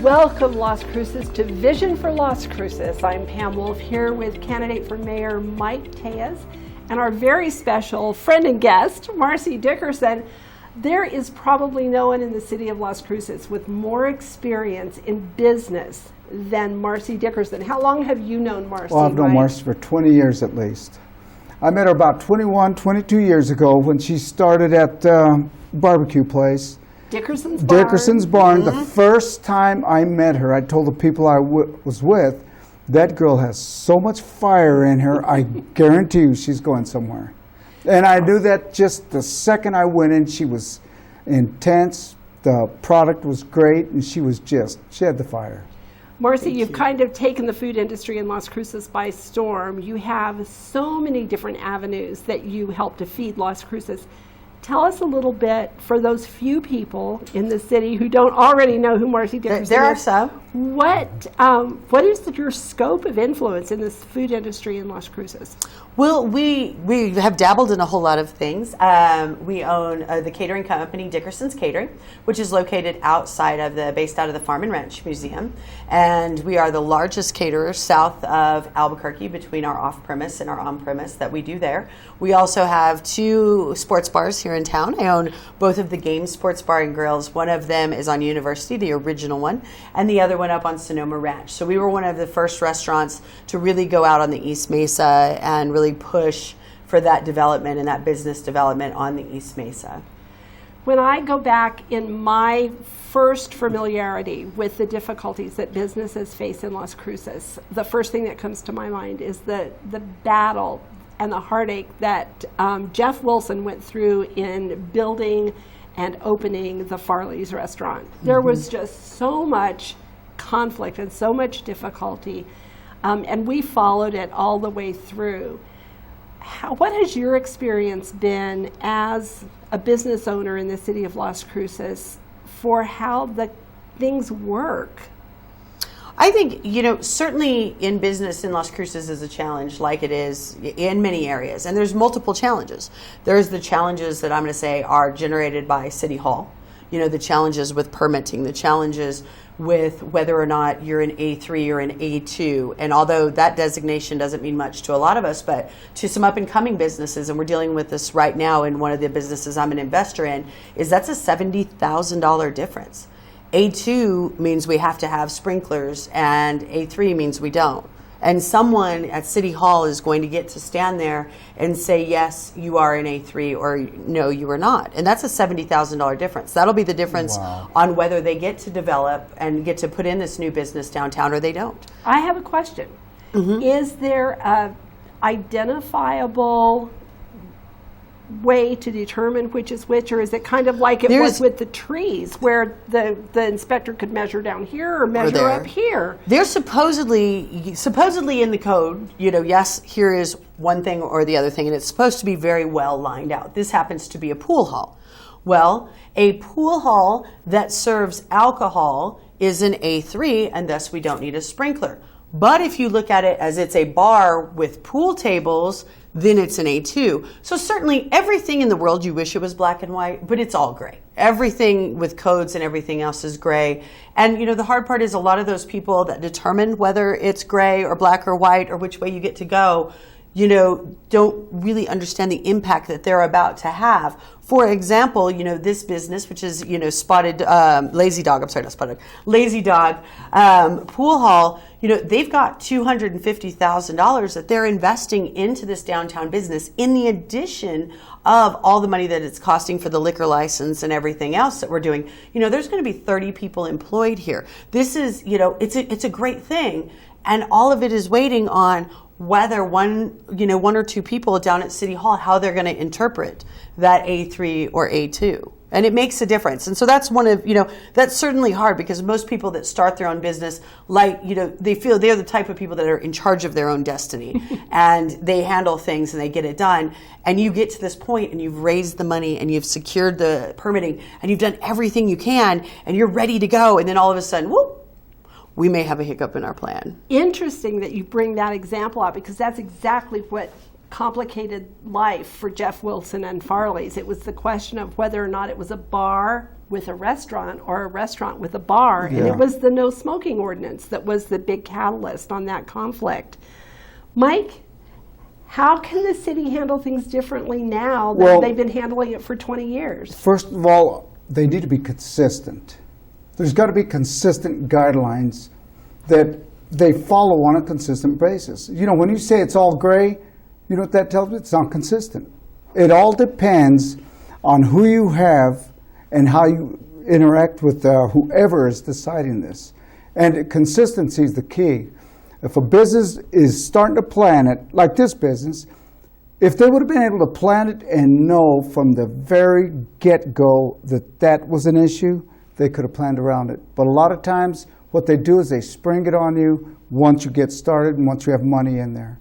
Welcome, Las Cruces, to Vision for Las Cruces. I'm Pam Wolf here with candidate for mayor Mike Tellez and our very special friend and guest, Marcy Dickerson. There is probably no one in the city of Las Cruces with more experience in business than Marcy Dickerson. How long have you known Marcy? Well, I've known Marcy for 20 years at least. I met her about 22 years ago when she started at barbecue place. Dickerson's Barn. Dickerson's Barn. The first time I met her, I told the people I was with, that girl has so much fire in her, I guarantee you she's going somewhere. And I knew that just the second I went in. She was intense, the product was great, and she had the fire. Marcy, you've kind of taken the food industry in Las Cruces by storm. You have so many different avenues that you help to feed Las Cruces. Tell us a little bit, for those few people in the city who don't already know who Marcy Dickerson is. There are some. What is your scope of influence in this food industry in Las Cruces? Well, we have dabbled in a whole lot of things. We own the catering company, Dickerson's Catering, which is located based out of the Farm and Ranch Museum. And we are the largest caterer south of Albuquerque between our off-premise and our on-premise that we do there. We also have 2 sports bars here in town. I own both of the Game Sports Bar and Grills. One of them is on University, the original one, and the other one up on Sonoma Ranch. So we were one of the first restaurants to really go out on the East Mesa and really push for that development and that business development on the East Mesa. When I go back in my first familiarity with the difficulties that businesses face in Las Cruces, the first thing that comes to my mind is the battle and the heartache that Jeff Wilson went through in building and opening the Farley's restaurant. There was just so much conflict and so much difficulty, and we followed it all the way through. What has your experience been as a business owner in the city of Las Cruces for how the things work? I think, certainly in business in Las Cruces is a challenge like it is in many areas. And there's multiple challenges. There's the challenges that I'm going to say are generated by City Hall. The challenges with permitting, the challenges with whether or not you're an A3 or an A2. And although that designation doesn't mean much to a lot of us, but to some up and coming businesses, and we're dealing with this right now in one of the businesses I'm an investor in, is that's a $70,000 difference. A2 means we have to have sprinklers, and A3 means we don't. And someone at City Hall is going to get to stand there and say, yes, you are an A3, or no, you are not. And that's a $70,000 difference. That'll be the difference on whether they get to develop and get to put in this new business downtown or they don't. I have a question. Is there a identifiable way to determine which is which, or is it kind of like it was with the trees where the inspector could measure down here or measure up here? They're supposedly in the code, yes, here is one thing or the other thing, and it's supposed to be very well lined out. This happens to be a pool hall. Well, a pool hall that serves alcohol is an A3, and thus we don't need a sprinkler. But if you look at it as it's a bar with pool tables, then it's an A2. So certainly everything in the world you wish it was black and white, but it's all gray. Everything with codes and everything else is gray. And the hard part is a lot of those people that determine whether it's gray or black or white or which way you get to go, don't really understand the impact that they're about to have. For example, this business, which is, Lazy Dog Pool Hall, they've got $250,000 that they're investing into this downtown business in the addition of all the money that it's costing for the liquor license and everything else that we're doing. There's going to be 30 people employed here. This is, it's a great thing. And all of it is waiting on whether one or two people down at City Hall, how they're going to interpret that A3 or A2. And it makes a difference. And so that's that's certainly hard because most people that start their own business, they feel they're the type of people that are in charge of their own destiny and they handle things and they get it done. And you get to this point and you've raised the money and you've secured the permitting and you've done everything you can and you're ready to go. And then all of a sudden, whoop, we may have a hiccup in our plan. Interesting that you bring that example out because that's exactly what complicated life for Jeff Wilson and Farley's. It was the question of whether or not it was a bar with a restaurant or a restaurant with a bar, and Yeah. it was the no smoking ordinance that was the big catalyst on that conflict. Mike, how can the city handle things differently now that Well, they've been handling it for 20 years? First of all, they need to be consistent. There's got to be consistent guidelines that they follow on a consistent basis. You know, when you say it's all gray, you know what that tells me? It's not consistent. It all depends on who you have and how you interact with whoever is deciding this. And consistency is the key. If a business is starting to plan it, like this business, if they would have been able to plan it and know from the very get-go that that was an issue, they could have planned around it. But a lot of times, what they do is they spring it on you once you get started and once you have money in there.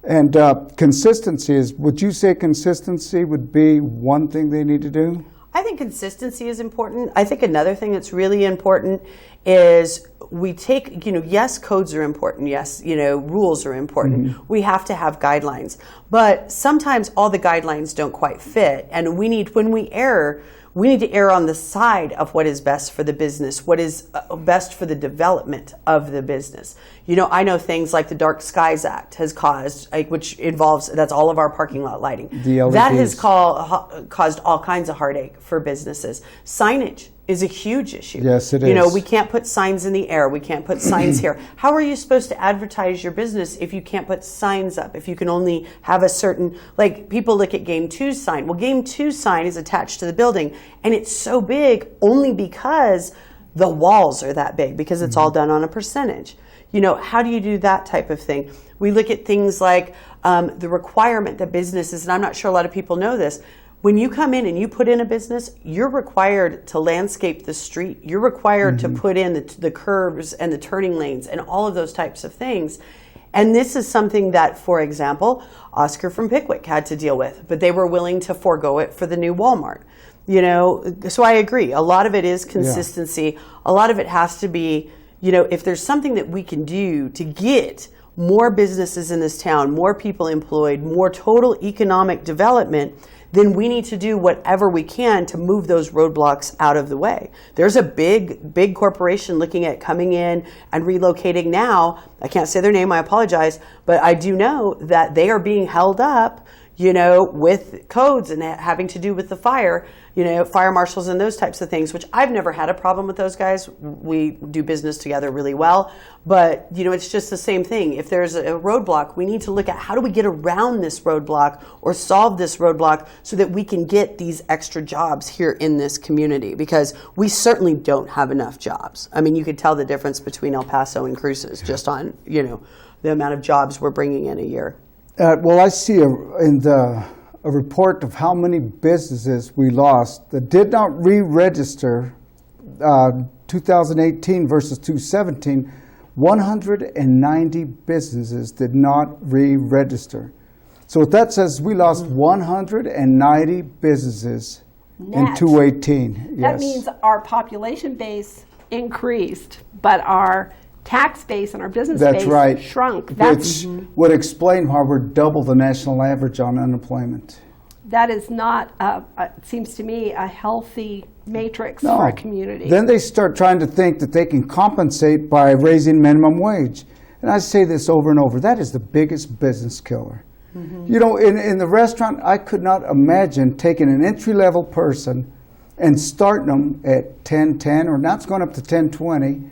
And consistency is, would you say consistency would be one thing they need to do? I think consistency is important. I think another thing that's really important is we take, yes, codes are important. Yes, rules are important. Mm-hmm. We have to have guidelines. But sometimes all the guidelines don't quite fit. And when we err, we need to err on the side of what is best for the business, what is best for the development of the business. I know things like the Dark Skies Act has caused, which involves, that's all of our parking lot lighting. The LEDs. That has caused all kinds of heartache for businesses. Signage is a huge issue. Yes, it is. We can't put signs in the air. We can't put signs here. How are you supposed to advertise your business if you can't put signs up? If you can only have a certain, like people look at Game 2's sign. Well, Game 2's sign is attached to the building, and it's so big only because the walls are that big, because it's all done on a percentage. How do you do that type of thing? We look at things like the requirement that businesses, and I'm not sure a lot of people know this, when you come in and you put in a business, you're required to landscape the street. You're required to put in the curbs and the turning lanes and all of those types of things. And this is something that, for example, Oscar from Pickwick had to deal with, but they were willing to forego it for the new Walmart. So I agree. A lot of it is consistency. Yeah. A lot of it has to be, if there's something that we can do to get more businesses in this town, more people employed, more total economic development, then we need to do whatever we can to move those roadblocks out of the way. There's a big corporation looking at coming in and relocating now. I can't say their name, I apologize, but I do know that they are being held up, with codes and having to do with the fire, fire marshals and those types of things, which I've never had a problem with those guys. We do business together really well, but it's just the same thing. If there's a roadblock, we need to look at how do we get around this roadblock or solve this roadblock so that we can get these extra jobs here in this community, because we certainly don't have enough jobs. I mean, you could tell the difference between El Paso and Cruces just on, the amount of jobs we're bringing in a year. Well, I see a report of how many businesses we lost that did not re-register 2018 versus 2017. 190 businesses did not re-register. So what that says, we lost 190 businesses in 2018. That means our population base increased, but our tax base and our business base shrunk. Which would explain why we're double the national average on unemployment. That is not, it seems to me, a healthy matrix for a community. Then they start trying to think that they can compensate by raising minimum wage. And I say this over and over, that is the biggest business killer. In the restaurant, I could not imagine taking an entry-level person and starting them at $10.10, or now it's going up to $10.20.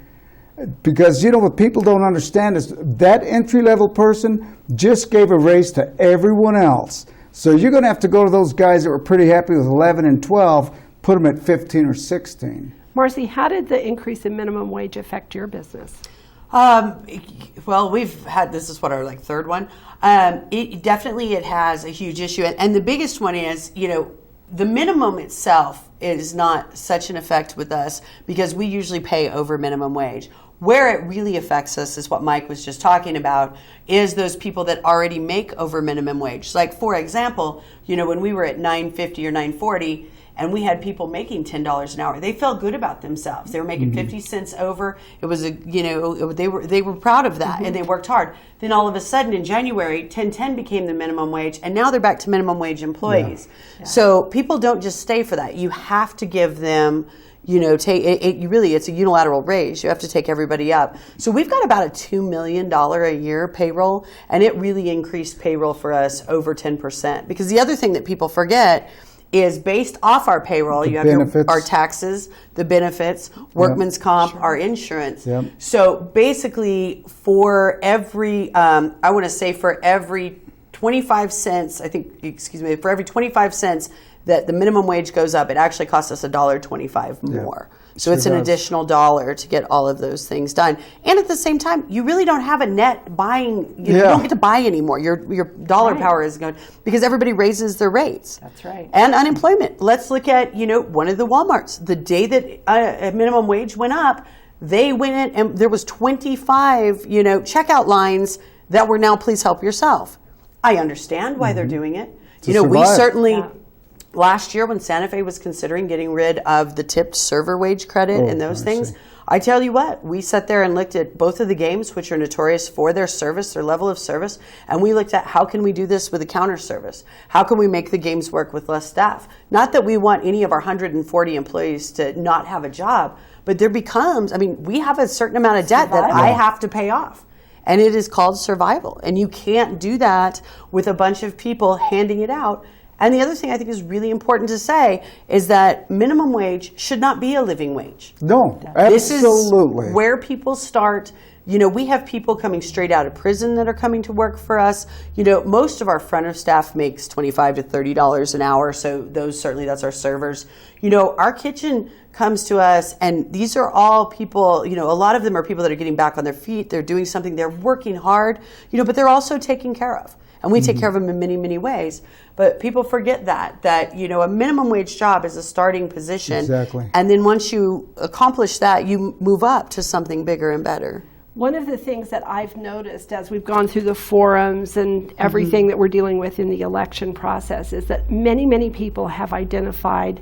Because, what people don't understand is that entry-level person just gave a raise to everyone else. So you're going to have to go to those guys that were pretty happy with 11 and 12, put them at 15 or 16. Marcy, how did the increase in minimum wage affect your business? Well, we've had, this is what, our third one. It has a huge issue. And the biggest one is, the minimum itself is not such an effect with us because we usually pay over minimum wage. Where it really affects us is what Mike was just talking about, is those people that already make over minimum wage. Like, for example, when we were at $9.50 or $9.40, and we had people making $10 an hour. They felt good about themselves. They were making 50 cents over. It was they were proud of that, and they worked hard. Then all of a sudden in January, 10.10 became the minimum wage, and now they're back to minimum wage employees. Yeah. So people don't just stay for that. You have to give them, it's a unilateral raise. You have to take everybody up. So we've got about a $2 million a year payroll, and it really increased payroll for us over 10%. Because the other thing that people forget is based off our payroll, you have our taxes, the benefits, workman's comp, our insurance. Yep. So basically for every, for every 25 cents, for every 25 cents that the minimum wage goes up, it actually costs us $1.25 more. So it's an additional $1 to get all of those things done. And at the same time, you really don't have a net buying. You don't get to buy anymore. Your dollar power is going, because everybody raises their rates. That's right. And unemployment. Let's look at, one of the Walmarts. The day that minimum wage went up, they went in and there was 25, checkout lines that were now please help yourself. I understand why they're doing it. We certainly... Yeah. Last year, when Santa Fe was considering getting rid of the tipped server wage credit and those things, I tell you what, we sat there and looked at both of the games, which are notorious for their service, their level of service, and we looked at how can we do this with a counter service? How can we make the games work with less staff? Not that we want any of our 140 employees to not have a job, but there becomes, we have a certain amount of debt that I have to pay off. And it is called survival. And you can't do that with a bunch of people handing it out. And the other thing I think is really important to say is that minimum wage should not be a living wage. No, absolutely. This is where people start. We have people coming straight out of prison that are coming to work for us. Most of our front of staff makes $25 to $30 an hour. So that's our servers. Our kitchen comes to us, and these are all people, a lot of them are people that are getting back on their feet. They're doing something. They're working hard, but they're also taken care of. And we take care of them in many, many ways. But people forget that a minimum wage job is a starting position. Exactly. And then once you accomplish that, you move up to something bigger and better. One of the things that I've noticed as we've gone through the forums and everything that we're dealing with in the election process is that many, many people have identified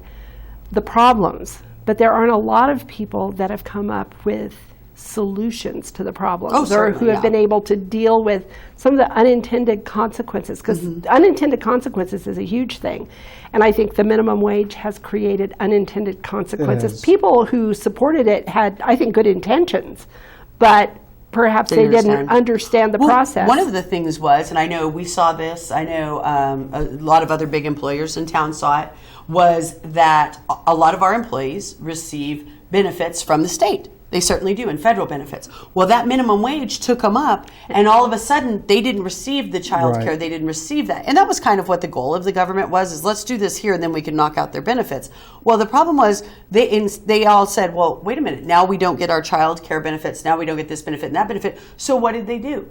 the problems, but there aren't a lot of people that have come up with solutions to the problems or who have been able to deal with some of the unintended consequences, because unintended consequences is a huge thing. And I think the minimum wage has created unintended consequences. People who supported it had, I think, good intentions, but perhaps they didn't understand the process. One of the things was, and I know we saw this, I know a lot of other big employers in town saw it, was that a lot of our employees receive benefits from the state. They certainly do, and federal benefits. Well, that minimum wage took them up, and all of a sudden, they didn't receive the child care. They didn't receive that. And that was kind of what the goal of the government was, is let's do this here, and then we can knock out their benefits. Well, the problem was, they all said, well, wait a minute, now we don't get our child care benefits, now we don't get this benefit and that benefit. So what did they do?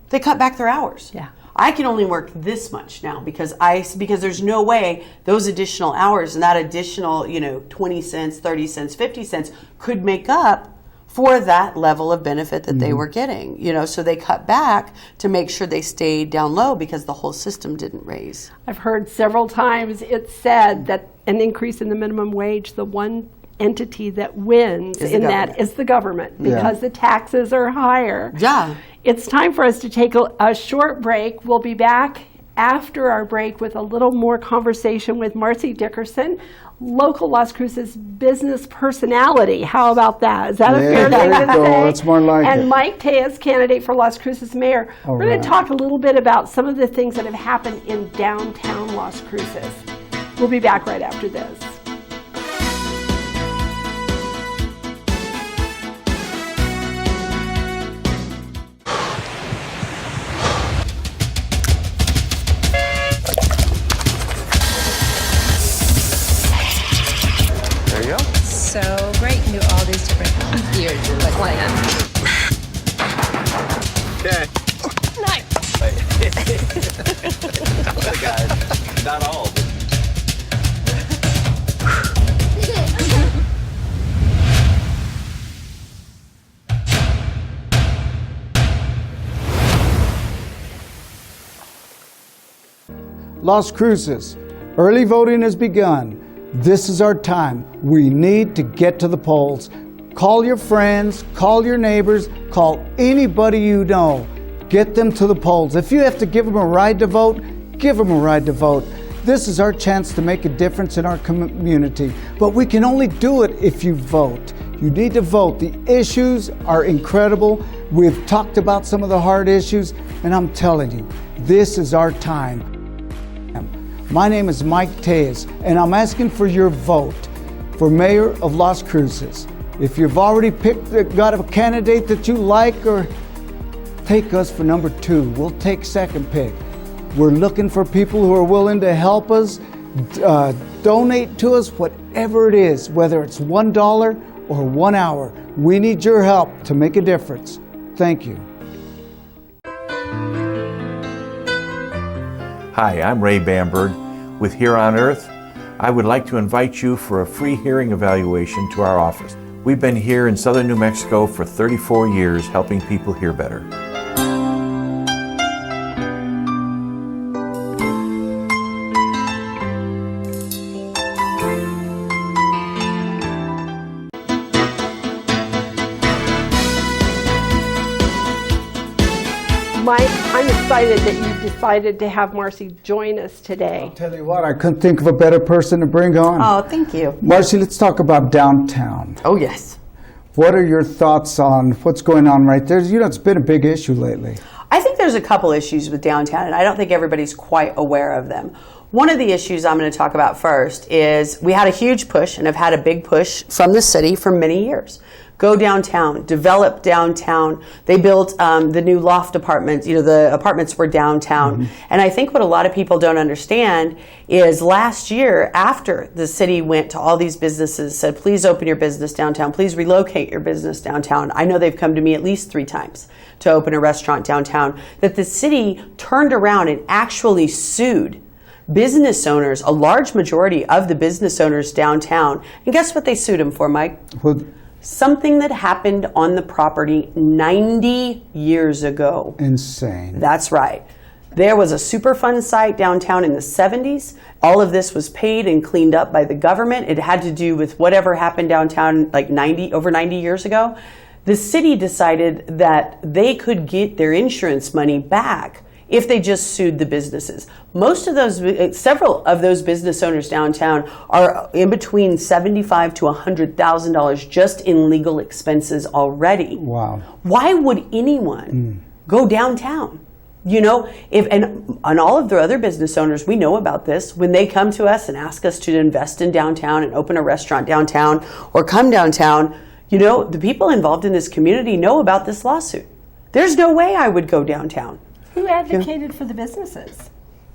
They cut back their hours. Yeah. I can only work this much now because there's no way those additional hours and that additional, 20 cents, 30 cents, 50 cents could make up for that level of benefit that they were getting, so they cut back to make sure they stayed down low because the whole system didn't raise. I've heard several times it said that an increase in the minimum wage, the one entity that wins in that is the government, because the taxes are higher. Yeah. It's time for us to take a short break. We'll be back after our break with a little more conversation with Marcy Dickerson, local Las Cruces business personality. How about that? Is that a fair thing to say? That's more like it. And Mike Tellez, candidate for Las Cruces mayor. We're going to talk a little bit about some of the things that have happened in downtown Las Cruces. We'll be back right after this. So great, you can do all these different gears in like one hand. Okay. Nice. Guys, not all. Las Cruces, early voting has begun. This is our time. We need to get to the polls. Call your friends, call your neighbors, call anybody you know. Get them to the polls. If you have to give them a ride to vote, give them a ride to vote. This is our chance to make a difference in our community. But we can only do it if you vote. You need to vote. The issues are incredible. We've talked about some of the hard issues, and I'm telling you, this is our time. My name is Mike Tellez, and I'm asking for your vote for mayor of Las Cruces. If you've already got a candidate that you like, or take us for number 2. We'll take second pick. We're looking for people who are willing to help us, donate to us, whatever it is, whether it's $1 or 1 hour. We need your help to make a difference. Thank you. Hi, I'm Ray Bamberg with Here on Earth. I would like to invite you for a free hearing evaluation to our office. We've been here in southern New Mexico for 34 years helping people hear better. Mike, I'm excited that you decided to have Marcy join us today. I'll tell you what, I couldn't think of a better person to bring on. Oh, thank you. Marcy, let's talk about downtown. Oh, yes. What are your thoughts on what's going on right there? You know, it's been a big issue lately. I think there's a couple issues with downtown, and I don't think everybody's quite aware of them. One of the issues I'm going to talk about first is we had a huge push and have had a big push from the city for many years. Go downtown, develop downtown. They built the new loft apartments. You know, the apartments were downtown. Mm-hmm. And I think what a lot of people don't understand is last year, after the city went to all these businesses, said, please open your business downtown, please relocate your business downtown. I know they've come to me at least 3 times to open a restaurant downtown, that the city turned around and actually sued business owners, a large majority of the business owners downtown. And guess what they sued them for, Mike? Well, something that happened on the property 90 years ago. insane. That's right. There was a Superfund site downtown in the 70s. All of this was paid and cleaned up by the government. It had to do with whatever happened downtown like over 90 years ago. The city decided that they could get their insurance money back if they just sued the businesses. Several of those business owners downtown are in between $75,000 to $100,000 just in legal expenses already. Wow. Why would anyone go downtown? You know, and all of the other business owners, we know about this. When they come to us and ask us to invest in downtown and open a restaurant downtown or come downtown, you know, the people involved in this community know about this lawsuit. There's no way I would go downtown. Who advocated for the businesses?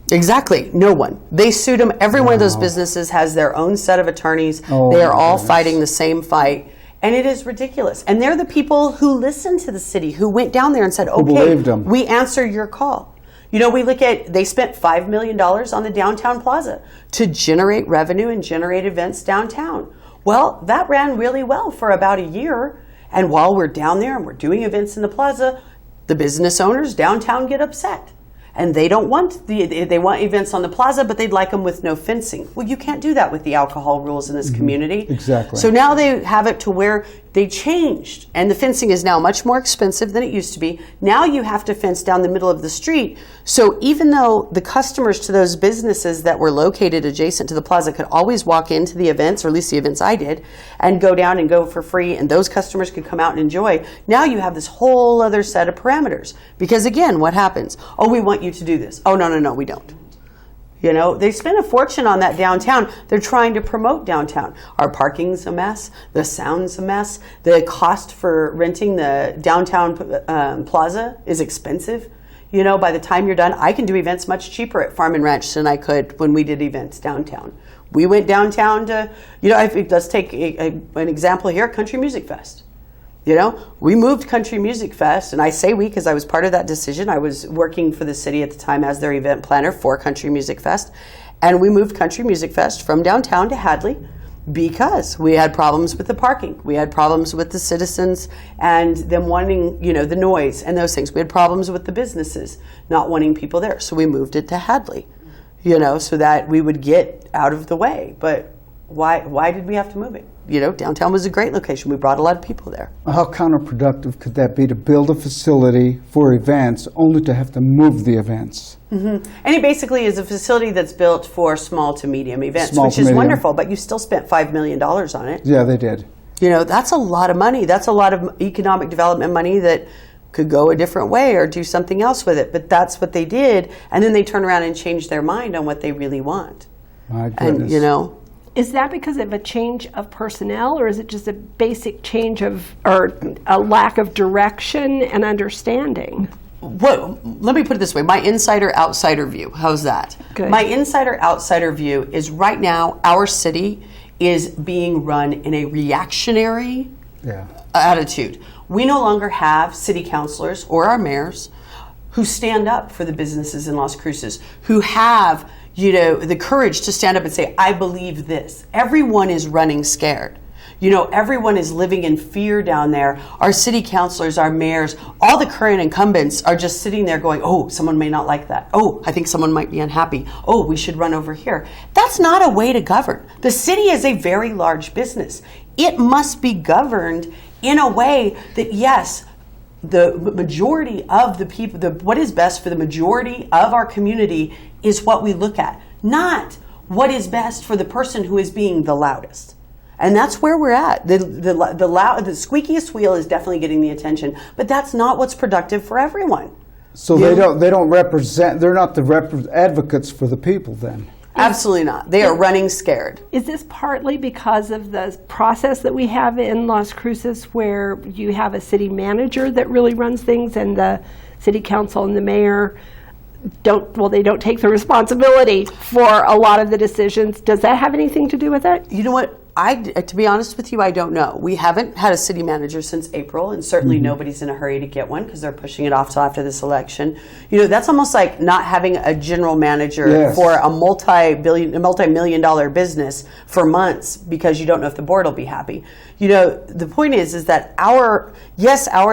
Exactly. No one. They sued them. Every one of those businesses has their own set of attorneys. Oh, they are all goodness. fighting the same fight. And it is ridiculous. And they're the people who listened to the city, who went down there and said, okay, believed them. we answer your call. You know, they spent $5 million on the downtown plaza to generate revenue and generate events downtown. Well, that ran really well for about a year. And while we're down there and we're doing events in the plaza, the business owners downtown get upset. And they don't want they want events on the plaza, but they'd like them with no fencing. Well, you can't do that with the alcohol rules in this community. Exactly. So now they have it to where they changed, and the fencing is now much more expensive than it used to be. Now you have to fence down the middle of the street. So even though the customers to those businesses that were located adjacent to the plaza could always walk into the events, or at least the events I did, and go down and go for free, and those customers could come out and enjoy, now you have this whole other set of parameters. Because again, what happens? Oh, we want you to do this. Oh, no, we don't. You know, they spend a fortune on that downtown. They're trying to promote downtown. Our parking's a mess. The sound's a mess. The cost for renting the downtown plaza is expensive. You know, by the time you're done, I can do events much cheaper at Farm and Ranch than I could when we did events downtown. We went downtown to, you know, let's take an example here, Country Music Fest. You know, we moved Country Music Fest, and I say we because I was part of that decision. I was working for the city at the time as their event planner for Country Music Fest. And we moved Country Music Fest from downtown to Hadley because we had problems with the parking. We had problems with the citizens and them wanting, you know, the noise and those things. We had problems with the businesses not wanting people there. So we moved it to Hadley, you know, so that we would get out of the way. But Why did we have to move it? You know, downtown was a great location. We brought a lot of people there. How counterproductive could that be to build a facility for events only to have to move the events? And it basically is a facility that's built for small to medium events, Small which to is medium. wonderful, but you still spent $5 million on it. Yeah, they did. You know, that's a lot of money. That's a lot of economic development money that could go a different way or do something else with it. But that's what they did. And then they turn around and change their mind on what they really want. My goodness. And, you know, Is that because of a change of personnel, or is it just a basic change of, or a lack of direction and understanding? let me put it this way, my insider-outsider view. How's that? Good. My insider-outsider view is right now our city is being run in a reactionary Yeah. attitude. We no longer have city councilors or our mayors who stand up for the businesses in Las Cruces, who have, you know, the courage to stand up and say, I believe this. Everyone is running scared. You know, everyone is living in fear down there. Our city councilors, our mayors, all the current incumbents are just sitting there going, oh, someone may not like that. Oh, I think someone might be unhappy. Oh, we should run over here. That's not a way to govern. The city is a very large business. It must be governed in a way that, yes, the majority of the people, what is best for the majority of our community is what we look at, not what is best for the person who is being the loudest. And that's where we're at. The squeakiest wheel is definitely getting the attention, but that's not what's productive for everyone. So they don't represent. They're not the advocates for the people then. Absolutely not. They are running scared. Is this partly because of the process that we have in Las Cruces, where you have a city manager that really runs things, and the city council and the mayor don't take the responsibility for a lot of the decisions? Does that have anything to do with it? You know what? To be honest with you, I don't know. We haven't had a city manager since April, and certainly nobody's in a hurry to get one because they're pushing it off till after this election. You know, that's almost like not having a general manager for a multi-million-dollar business for months because you don't know if the board will be happy. You know, the point is that our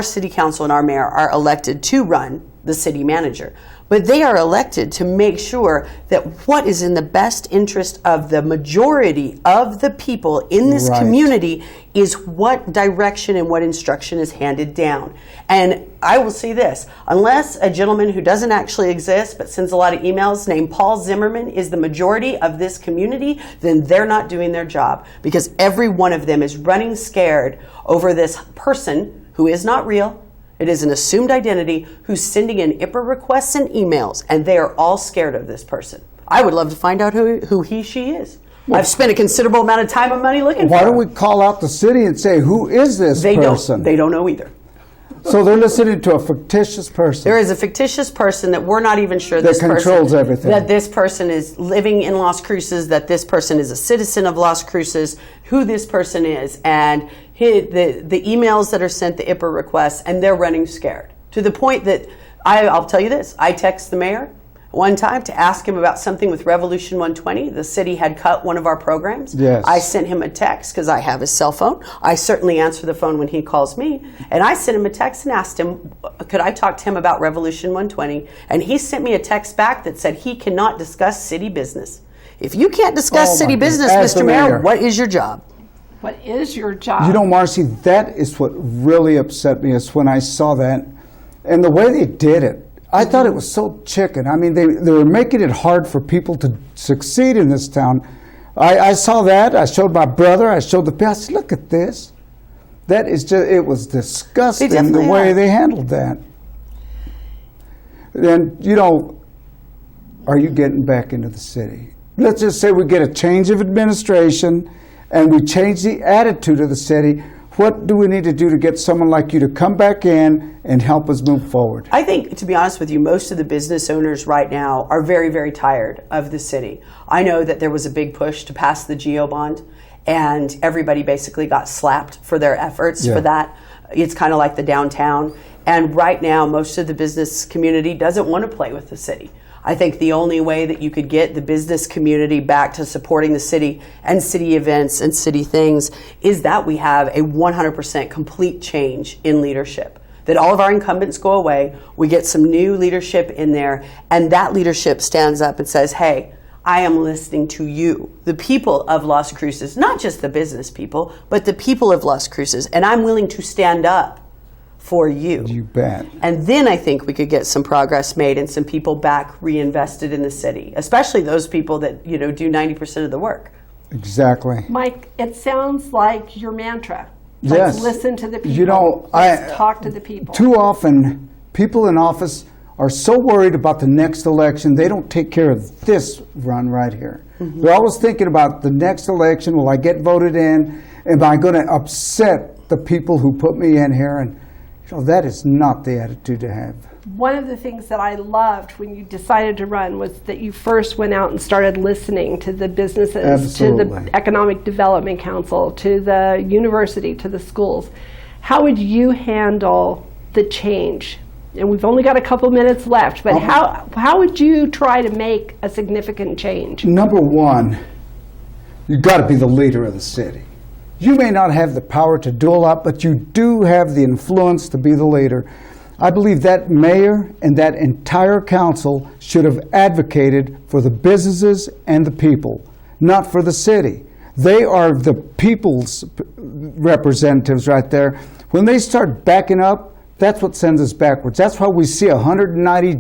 city council and our mayor are elected to run the city manager. But they are elected to make sure that what is in the best interest of the majority of the people in this community is what direction and what instruction is handed down. And I will say this, unless a gentleman who doesn't actually exist but sends a lot of emails named Paul Zimmerman is the majority of this community, then they're not doing their job, because every one of them is running scared over this person who is not real. It is an assumed identity who's sending in IPRA requests and emails, and they are all scared of this person. I would love to find out who she is. I've spent a considerable amount of time and money looking for her. Why don't we call out the city and say, who is this person? They don't know either. So they're listening to a fictitious person. There is a fictitious person that we're not even sure that controls everything. That this person is living in Las Cruces, that this person is a citizen of Las Cruces, who this person is, and the emails that are sent, the IPRA requests, and they're running scared. To the point that, I'll tell you this, I text the mayor one time to ask him about something with Revolution 120. The city had cut one of our programs. Yes. I sent him a text because I have his cell phone. I certainly answer the phone when he calls me. And I sent him a text and asked him, could I talk to him about Revolution 120? And he sent me a text back that said he cannot discuss city business. If you can't discuss city business, As the Mr. Mayor, mayor. what is your job? What is your job? You know, Marcy, that is what really upset me, is when I saw that. And the way they did it, I thought it was so chicken. I mean, they were making it hard for people to succeed in this town. I saw that. I showed my brother. I showed the people. I said, look at this. That is just, it was disgusting the way they handled that. And, you know, are you getting back into the city? Let's just say we get a change of administration and we change the attitude of the city. What do we need to do to get someone like you to come back in and help us move forward? I think, to be honest with you, most of the business owners right now are very, very tired of the city. I know that there was a big push to pass the GEO bond, and everybody basically got slapped for their efforts for that. It's kind of like the downtown. And right now, most of the business community doesn't want to play with the city. I think the only way that you could get the business community back to supporting the city and city events and city things is that we have a 100% complete change in leadership. That all of our incumbents go away, we get some new leadership in there, and that leadership stands up and says, hey, I am listening to you, the people of Las Cruces, not just the business people, but the people of Las Cruces, and I'm willing to stand up for you. You bet. And then I think we could get some progress made and some people back reinvested in the city, especially those people that, do 90% of the work. Exactly. Mike, it sounds like your mantra. Yes. Let's listen to the people. Let's talk to the people. Too often, people in office are so worried about the next election, they don't take care of this run right here. Mm-hmm. They're always thinking about the next election. Will I get voted in? Am I going to upset the people who put me in here? And that is not the attitude to have. One of the things that I loved when you decided to run was that you first went out and started listening to the businesses, Absolutely. to the Economic Development Council, to the university, to the schools. How would you handle the change? And we've only got a couple minutes left, but how would you try to make a significant change? Number one, you've got to be the leader of the city. You may not have the power to do a lot, but you do have the influence to be the leader. I believe that mayor and that entire council should have advocated for the businesses and the people, not for the city. They are the people's representatives right there. When they start backing up, that's what sends us backwards. That's why we see 190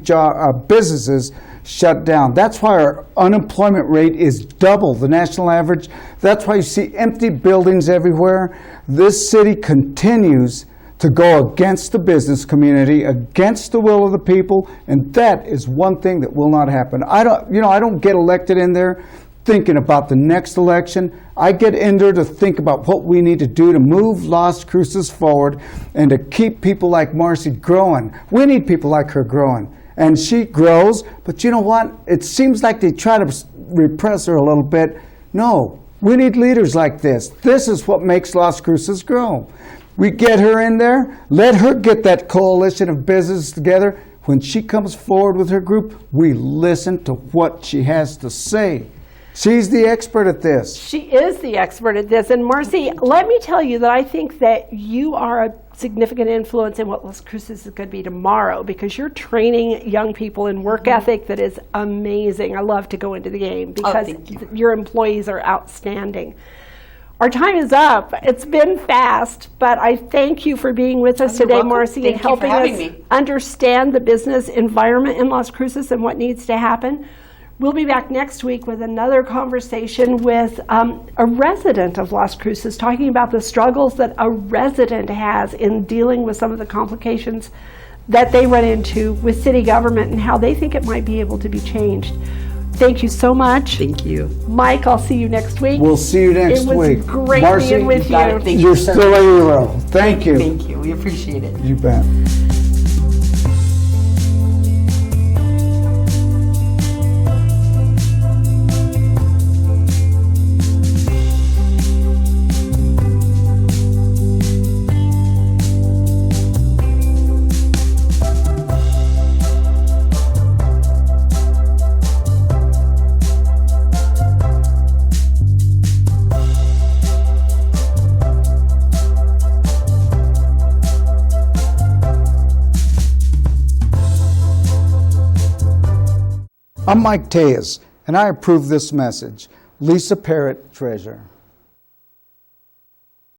businesses shut down. That's why our unemployment rate is double the national average. That's why you see empty buildings everywhere. This city continues to go against the business community, against the will of the people, and that is one thing that will not happen. I don't get elected in there thinking about the next election. I get in there to think about what we need to do to move Las Cruces forward and to keep people like Marcy growing. We need people like her growing. And she grows, but you know what? It seems like they try to repress her a little bit. No, we need leaders like this. This is what makes Las Cruces grow. We get her in there, let her get that coalition of businesses together. When she comes forward with her group, we listen to what she has to say. She's the expert at this. She is the expert at this. And Marcy, let me tell you that I think that you are a significant influence in what Las Cruces is going to be tomorrow, because you're training young people in work ethic that is amazing. I love to go into the game because your employees are outstanding. Our time is up. It's been fast, but I thank you for being with us today, Marcy, and helping us understand the business environment in Las Cruces and what needs to happen. We'll be back next week with another conversation with a resident of Las Cruces, talking about the struggles that a resident has in dealing with some of the complications that they run into with city government and how they think it might be able to be changed. Thank you so much. Thank you. Mike, I'll see you next week. We'll see you next week. It was great Marcy, being with you. You're still a hero. Thank you. Thank you. We appreciate it. You bet. I'm Mike Tellez, and I approve this message. Lisa Parrott, Treasurer.